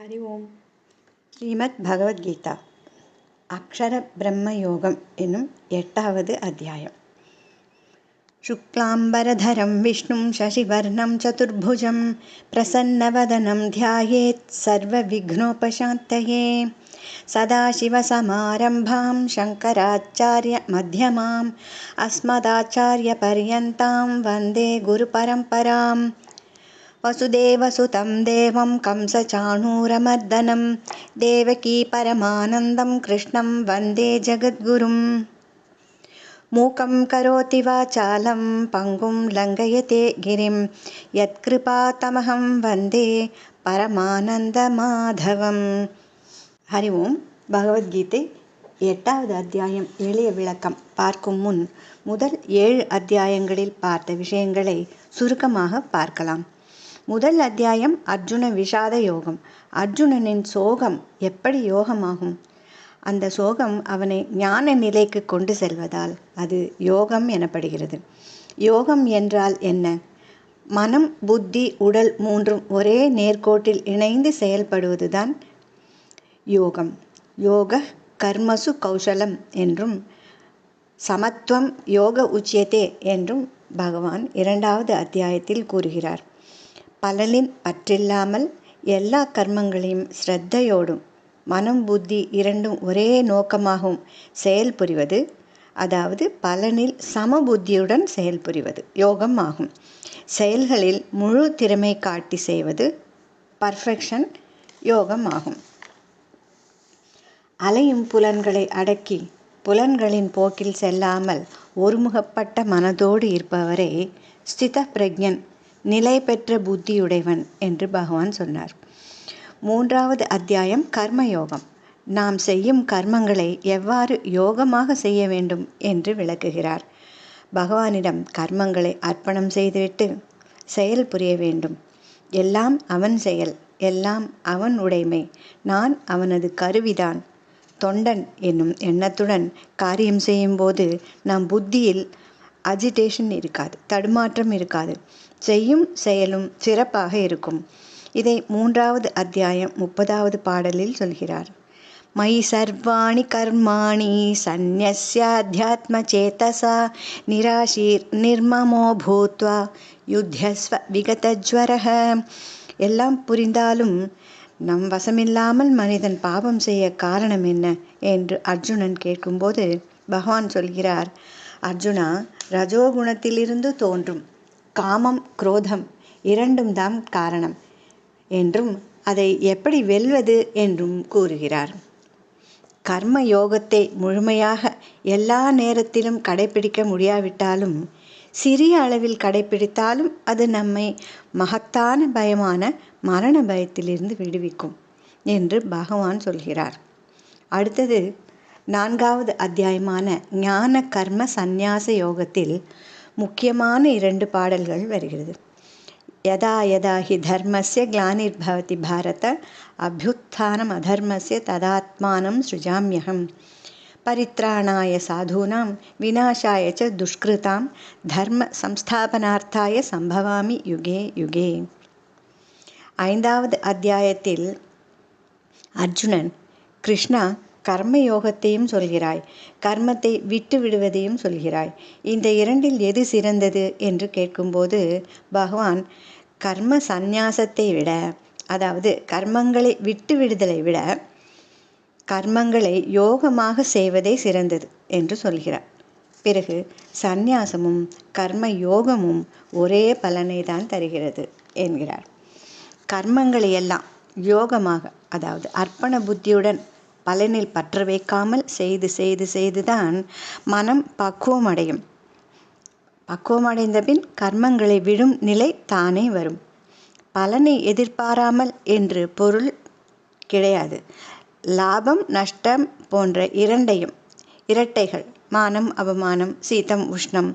ஹரி ஓம். ஸ்ரீமத் பகவத்கீதா அக்ஷர பிரம்ம யோகம் என்னும் 8வது அத்தியாயம். சுக்லாம்பரதரம் விஷ்ணும் சசிவர்ணம் சதுர்புஜம் பிரசன்னவதனம் தியாயேத் சர்வ விக்னோபசாந்தயே. சதாசிவசமாரம்பாம் சங்கராச்சார்ய மத்யமாம் அஸ்மதாச்சார்ய பர்யந்தாம் வந்தே குரு பரம்பராம். வசுதேவசுதம் தேவம் கம்சசாணூரமர்தனம் தேவகீ பரமானந்தம் கிருஷ்ணம் வந்தே ஜகத்குரும். மூகம் கரோதி வாசாலம் பங்கும் லங்கயதே கிரிம் யத்கிருபாதமஹம் வந்தே பரமானந்த மாதவம். ஹரி ஓம். பகவத்கீதை 8வது அத்தியாயம் எளிய விளக்கம் பார்க்கும் முன் முதல் 7 அத்தியாயங்களில் பார்த்த விஷயங்களை சுருக்கமாக பார்க்கலாம். முதல் அத்தியாயம் அர்ஜுன விஷாத யோகம். அர்ஜுனனின் சோகம் எப்படி யோகமாகும்? அந்த சோகம் அவனை ஞான நிலைக்கு கொண்டு செல்வதால் அது யோகம் எனப்படுகிறது. யோகம் என்றால் என்ன? மனம், புத்தி, உடல் மூன்றும் ஒரே நேர்கோட்டில் இணைந்து செயல்படுவதுதான் யோகம். யோக கர்மசு கௌசலம் என்றும் சமத்துவம் யோக உச்சியதே என்றும் பகவான் 2வது அத்தியாயத்தில் கூறுகிறார். பலனின் பற்றில்லாமல் எல்லா கர்மங்களையும் ஸ்ரத்தையோடும் மனம் புத்தி இரண்டும் ஒரே நோக்கமாகவும் செயல்புரிவது, அதாவது பலனில் சமபுத்தியுடன் செயல்புரிவது யோகம் ஆகும். செயல்களில் முழு திறமை காட்டி செய்வது பர்ஃபெக்ஷன் யோகம் ஆகும். அலையும் புலன்களை அடக்கி புலன்களின் போக்கில் செல்லாமல் ஒருமுகப்பட்ட மனதோடு இருப்பவரே ஸ்தித பிரக்ஞன், நிலை பெற்ற புத்தியுடையவன் என்று பகவான் சொன்னார். 3வது அத்தியாயம் கர்மயோகம். நாம் செய்யும் கர்மங்களை எவ்வாறு யோகமாக செய்ய வேண்டும் என்று விளக்குகிறார். பகவானிடம் கர்மங்களை அர்ப்பணம் செய்துவிட்டு செயல் புரிய வேண்டும். எல்லாம் அவன் செயல், எல்லாம் அவன் உடைமை, நான் அவனது கருவிதான், தொண்டன் என்னும் எண்ணத்துடன் காரியம் செய்யும்போது நம் புத்தியில் அஜிடேஷன் இருக்காது, தடுமாற்றம் இருக்காது, செய்யும் செயலும் சிறப்பாக இருக்கும். இதை 3வது அத்தியாயம் 30வது பாடலில் சொல்கிறார். மயி சர்வாணி கர்மாணி சந்நியஸ்ய அத்யாத்ம சேதசா நிராசீர் நிர்மமோ பூத்வா யுத்யஸ்வ விகதஜ்வரஹ. எல்லாம் புரிந்தாலும் நம் வசமில்லாமல் மனிதன் பாவம் செய்ய காரணம் என்ன என்று அர்ஜுனன் கேட்கும்போது பகவான் சொல்கிறார், அர்ஜுனா, ரஜோகுணத்திலிருந்து தோன்றும் காமம் குரோதம் இரண்டும் தான் காரணம் என்றும் அதை எப்படி வெல்வது என்றும் கூறுகிறார். கர்ம யோகத்தை முழுமையாக எல்லா நேரத்திலும் கடைபிடிக்க முடியாவிட்டாலும் சிறிய அளவில் கடைபிடித்தாலும் அது நம்மை மகத்தான பயமான மரண பயத்திலிருந்து விடுவிக்கும் என்று பகவான் சொல்கிறார். அடுத்தது 4வது அத்தியாயமான ஞான கர்ம சந்நியாச யோகத்தில் முக்கியமான 2 பாடல்கள் வருகிறது. யதா யதா ஹி தர்மஸ்ய க்ளானிர்பவதி பாரத அபியுத்தானம் அதர்மஸ்ய ததாத்மானம் ஸ்ருஜாம்யஹம் பரித்ராணாய சாதூனாம் விநாசாய ச துஷ்கிருதாம் தர்ம சம்ஸ்தாபனார்த்தாய சம்பவாமி யுகே யுகே. 5வது அத்தியாயத்தில் அர்ஜுனன், கிருஷ்ணா, கர்மயோகத்தையும் சொல்கிறாய், கர்மத்தை விட்டு விடுவதையும் சொல்கிறாய், இந்த 2இல் எது சிறந்தது என்று கேட்கும்போது பகவான் கர்ம சந்நியாசத்தை விட, அதாவது கர்மங்களை விட்டு விடுதலை விட கர்மங்களை யோகமாக செய்வதே சிறந்தது என்று சொல்கிறார். பிறகு சந்நியாசமும் கர்ம யோகமும் ஒரே பலனை தான் தருகிறது என்கிறார். கர்மங்களை எல்லாம் யோகமாக, அதாவது அர்ப்பண புத்தியுடன் பலனில் பற்ற வைக்காமல் செய்து செய்து செய்துதான் மனம் பக்குவம் அடையும். பக்குவமடைந்த பின் கர்மங்களை விடும் நிலை தானே வரும். பலனை எதிர்பாராமல் என்று பொருள் கிடையாது. லாபம் நஷ்டம் போன்ற இரட்டைகள், மானம் அவமானம், சீதம் உஷ்ணம்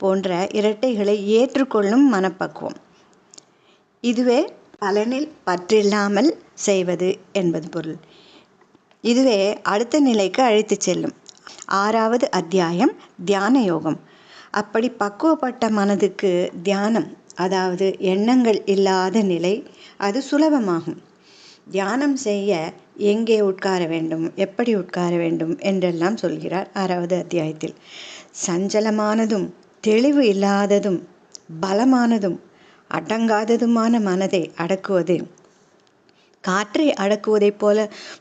போன்ற இரட்டைகளை ஏற்றுக்கொள்ளும் மனப்பக்குவம், இதுவே பலனில் பற்றில்லாமல் செய்வது என்பது பொருள். இதுவே அடுத்த நிலைக்கு அழைத்து செல்லும். 6வது அத்தியாயம் தியான யோகம். அப்படி பக்குவப்பட்ட மனதுக்கு தியானம், அதாவது எண்ணங்கள் இல்லாத நிலை, அது சுலபமாகும். தியானம் செய்ய எங்கே உட்கார வேண்டும், எப்படி உட்கார வேண்டும் என்றெல்லாம் சொல்கிறார் 6வது அத்தியாயத்தில். சஞ்சலமானதும் தெளிவு இல்லாததும் பலமானதும் அடங்காததுமான மனதை அடக்குவது காற்றை அடக்குவதைப் போல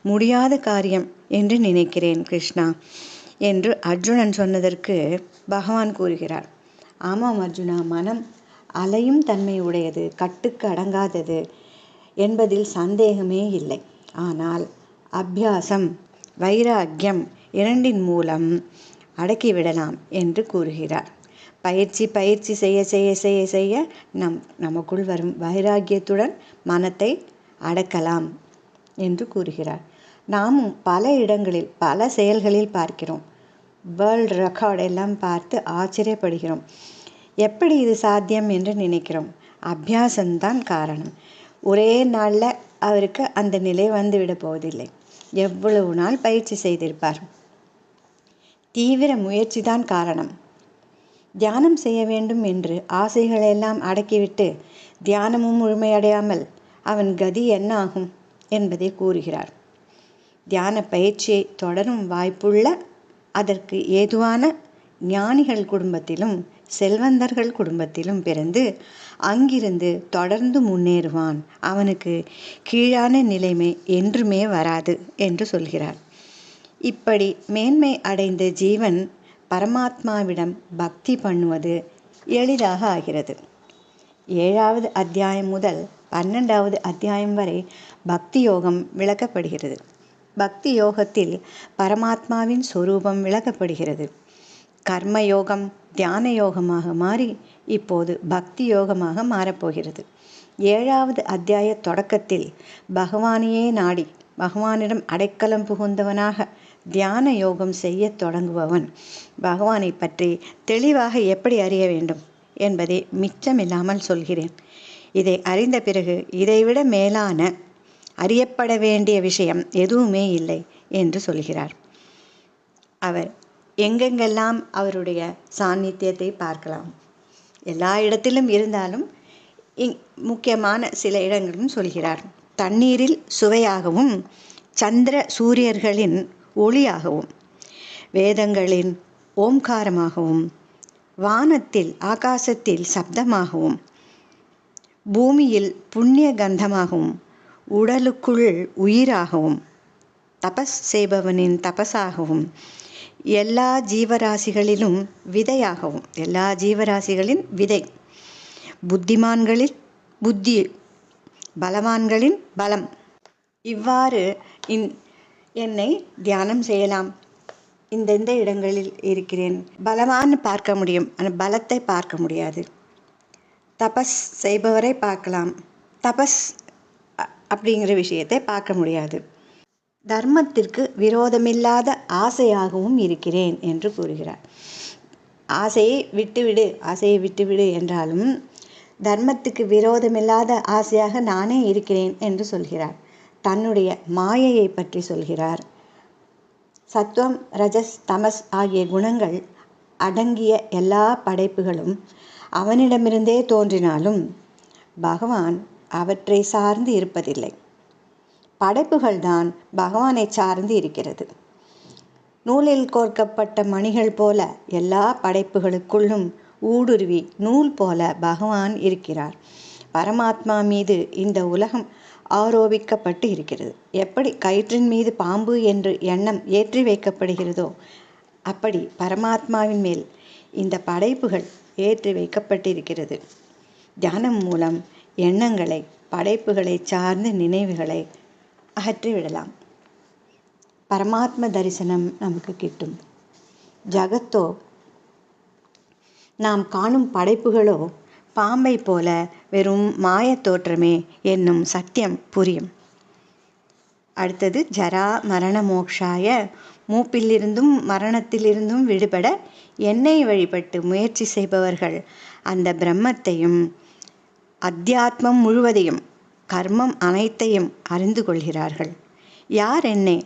முடியாத காரியம் என்று நினைக்கிறேன் கிருஷ்ணா என்று அர்ஜுனன் சொன்னதற்கு பகவான் கூறுகிறார், ஆமாம் அர்ஜுனா, மனம் அலையும் தன்மை உடையது, கட்டுக்கு அடங்காதது என்பதில் சந்தேகமே இல்லை. ஆனால் அபியாசம், வைராக்கியம் இரண்டின் மூலம் அடக்கிவிடலாம் என்று கூறுகிறார். பயிற்சி செய்ய செய்ய செய்ய செய்ய நமக்குள் வரும் வைராக்கியத்துடன் மனத்தை அடக்கலாம் என்று கூறுகிறார். நாமும் பல இடங்களில் பல செயல்களில் பார்க்கிறோம். வேர்ல்ட் ரெக்கார்ட் எல்லாம் பார்த்து ஆச்சரியப்படுகிறோம். எப்படி இது சாத்தியம் என்று நினைக்கிறோம். அபியாசம்தான் காரணம். ஒரே நாளில் அவருக்கு அந்த நிலை வந்துவிட போவதில்லை. எவ்வளவு நாள் பயிற்சி செய்திருப்பார். தீவிர முயற்சி தான் காரணம். தியானம் செய்ய வேண்டும் என்று ஆசைகளெல்லாம் அடக்கிவிட்டு தியானமும் முழுமையடையாமல் அவன் கதி என்ன ஆகும் என்பதை கூறுகிறார். தியான பயிற்சியை தொடரும் வாய்ப்புள்ள அதற்கு ஏதுவான ஞானிகள் குடும்பத்திலும் செல்வந்தர்கள் குடும்பத்திலும் பிறந்து அங்கிருந்து தொடர்ந்து முன்னேறுவான். அவனுக்கு கீழான நிலைமை என்றுமே வராது என்று சொல்கிறார். இப்படி மேன்மை அடைந்த ஜீவன் பரமாத்மாவிடம் பக்தி பண்ணுவது எளிதாக ஆகிறது. 7வது அத்தியாயம் முதல் 12வது அத்தியாயம் வரை பக்தி யோகம் விளக்கப்படுகிறது. பக்தி யோகத்தில் பரமாத்மாவின் சொரூபம் விளக்கப்படுகிறது. கர்ம யோகம் தியான யோகமாக மாறி இப்போது பக்தி யோகமாக மாறப்போகிறது. 7வது அத்தியாய தொடக்கத்தில் பகவானையே நாடி பகவானிடம் அடைக்கலம் புகுந்தவனாக தியான யோகம் செய்ய தொடங்குபவன் பகவானை பற்றி தெளிவாக எப்படி அறிய வேண்டும் என்பதை மிச்சமில்லாமல் சொல்கிறேன். இதை அறிந்த பிறகு இதைவிட மேலான அறியப்பட வேண்டிய விஷயம் எதுவுமே இல்லை என்று சொல்கிறார். அவர் எங்கெங்கெல்லாம் அவருடைய சாநித்தியத்தை பார்க்கலாம். எல்லா இடத்திலும் இருந்தாலும் முக்கியமான சில இடங்களும் சொல்கிறார். தண்ணீரில் சுவையாகவும் சந்திர சூரியர்களின் ஒளியாகவும் வேதங்களின் ஓம்காரமாகவும் வானத்தில் ஆகாசத்தில் சப்தமாகவும் பூமியில் புண்ணிய கந்தமாகவும் உடலுக்குள் உயிராகவும் தபஸ் செய்பவனின் தபஸாகவும் எல்லா ஜீவராசிகளிலும் விதையாகவும் எல்லா ஜீவராசிகளின் விதை புத்திமான்களில் புத்தி பலவான்களின் பலம் இவ்வாறு என்னை தியானம் செய்யலாம். இந்த இடங்களில் இருக்கிறேன். பலவான் பார்க்க முடியும், ஆனால் பலத்தை பார்க்க முடியாது. தபஸ் செய்பவரை பார்க்கலாம், தபஸ் அப்படிங்கிற விஷயத்தை பார்க்க முடியாது. தர்மத்திற்கு விரோதமில்லாத ஆசையாகவும் இருக்கிறேன் என்று கூறுகிறார். ஆசையை விட்டுவிடு என்றாலும் தர்மத்துக்கு விரோதமில்லாத ஆசையாக நானே இருக்கிறேன் என்று சொல்கிறார். தன்னுடைய மாயையை பற்றி சொல்கிறார். சத்வம் ரஜஸ் தமஸ் ஆகிய குணங்கள் அடங்கிய எல்லா படைப்புகளும் அவனிடமிருந்தே தோன்றினாலும் பகவான் அவற்றை சார்ந்து இருப்பதில்லை. படைப்புகள்தான் பகவானை சார்ந்து இருக்கிறது. நூலில் கோர்க்கப்பட்ட மணிகள் போல எல்லா படைப்புகளுக்குள்ளும் ஊடுருவி நூல் போல பகவான் இருக்கிறார். பரமாத்மா மீது இந்த உலகம் ஆரோபிக்கப்பட்டு இருக்கிறது. எப்படி கயிற்றின் மீது பாம்பு என்று எண்ணம் ஏற்றி வைக்கப்படுகிறதோ அப்படி பரமாத்மாவின் மேல் இந்த படைப்புகள் ஏற்றி வைக்கப்பட்டிருக்கிறது. தியானம் மூலம் எண்ணங்களை படைப்புகளை சார்ந்த நினைவுகளை அகற்றிவிடலாம். பரமாத்ம தரிசனம் நமக்கு கிட்டும். ஜகத்தோ நாம் காணும் படைப்புகளோ பாம்பை போல வெறும் மாயத் தோற்றமே என்னும் சத்தியம் புரியும். அடுத்தது ஜரா மரண மோக்ஷாய, மூப்பிலிருந்தும் மரணத்திலிருந்தும் விடுபட என்னை வழிபட்டு முயற்சி செய்பவர்கள் அந்த பிரம்மத்தையும் அத்தியாத்மம் முழுவதையும் கர்மம் அனைத்தையும் அறிந்து கொள்கிறார்கள். யார் என்னை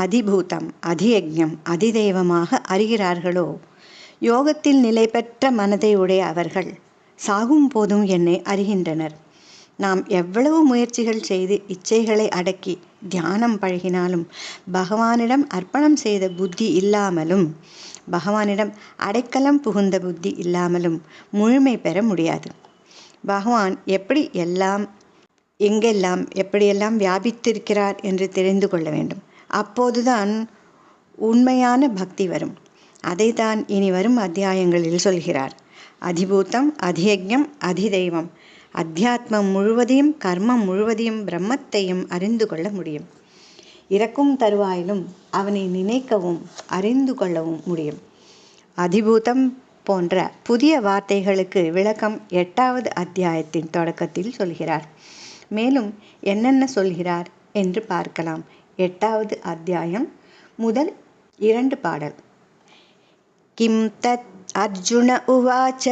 அதிபூதம் அதியஜ்ஞம் அதிதெய்வமாக அறிகிறார்களோ யோகத்தில் நிலை பெற்ற மனதை உடைய அவர்கள் சாகும் போதும் என்னை அறிகின்றனர். நாம் எவ்வளவு முயற்சிகள் செய்து இச்சைகளை அடக்கி தியானம் பழகினாலும் பகவானிடம் அர்ப்பணம் செய்த புத்தி இல்லாமலும் பகவானிடம் அடைக்கலம் புகுந்த புத்தி இல்லாமலும் முழுமை பெற முடியாது. பகவான் எப்படி எல்லாம் எங்கெல்லாம் எப்படியெல்லாம் வியாபித்திருக்கிறார் என்று தெரிந்து கொள்ள வேண்டும். அப்போதுதான் உண்மையான பக்தி வரும். அதைத்தான் இனி வரும் அத்தியாயங்களில் சொல்கிறார். அதிபூதம், அதியஜ்ஞம், அதிதெய்வம். அத்தியாத்மம் முழுவதையும், கர்மம் முழுவதையும், பிரம்மத்தையும் அறிந்து கொள்ள முடியும். இறக்கும் தருவாயிலும் அவனை நினைக்கவும் அறிந்து கொள்ளவும் முடியும். அதிபூதம் போன்ற புதிய வார்த்தைகளுக்கு விளக்கம் 8வது அத்தியாயத்தின் தொடக்கத்தில் சொல்கிறார். மேலும் என்னென்ன சொல்கிறார் என்று பார்க்கலாம். 8வது அத்தியாயம் முதல் 2 பாடல். கிம் தத் அர்ஜுன உவாச்ச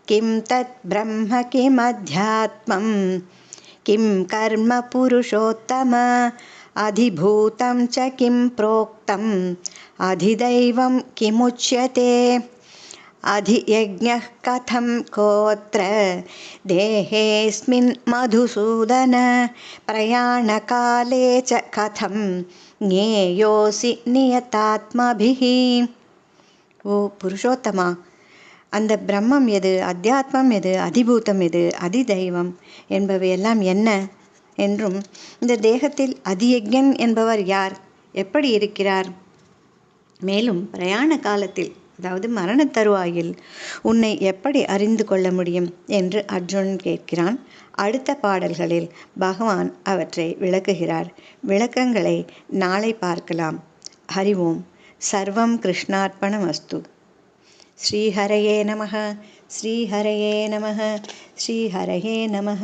கிம் தத் பிரம்ம கிம் அத்யாத்மம் கிம் கர்ம புருஷோத்தம அதிபூதம் ச கிம் ப்ரோக்தம் அதிதைவம் கிமுச்யதே அதியஜ்ஞः கதம் கோத்ர தேஹேஸ்மின் மதுசூதன பிரயாணகாலே ச கதம் ஞேயோசி நியதாத்மபிஹி. ஓ புருஷோத்தமா, அந்த பிரம்மம் எது, அத்தியாத்மம் எது, அதிபூதம் எது, அதிதெய்வம் என்பவையெல்லாம் என்ன என்றும், இந்த தேகத்தில் அதியஜ்ஞன் என்பவர் யார், எப்படி இருக்கிறார், மேலும் பிரயாண காலத்தில் அதாவது மரண தருவாயில் உன்னை எப்படி அறிந்து கொள்ள முடியும் என்று அர்ஜுனன் கேட்கிறான். அடுத்த பாடல்களில் பகவான் அவற்றை விளக்குகிறார். விளக்கங்களை நாளை பார்க்கலாம். ஹரி ஓம். சர்வம் கிருஷ்ணார்ப்பணமஸ்து. ஸ்ரீஹரயே நமः. ஸ்ரீஹரயே நமः. ஸ்ரீஹரயே நமः.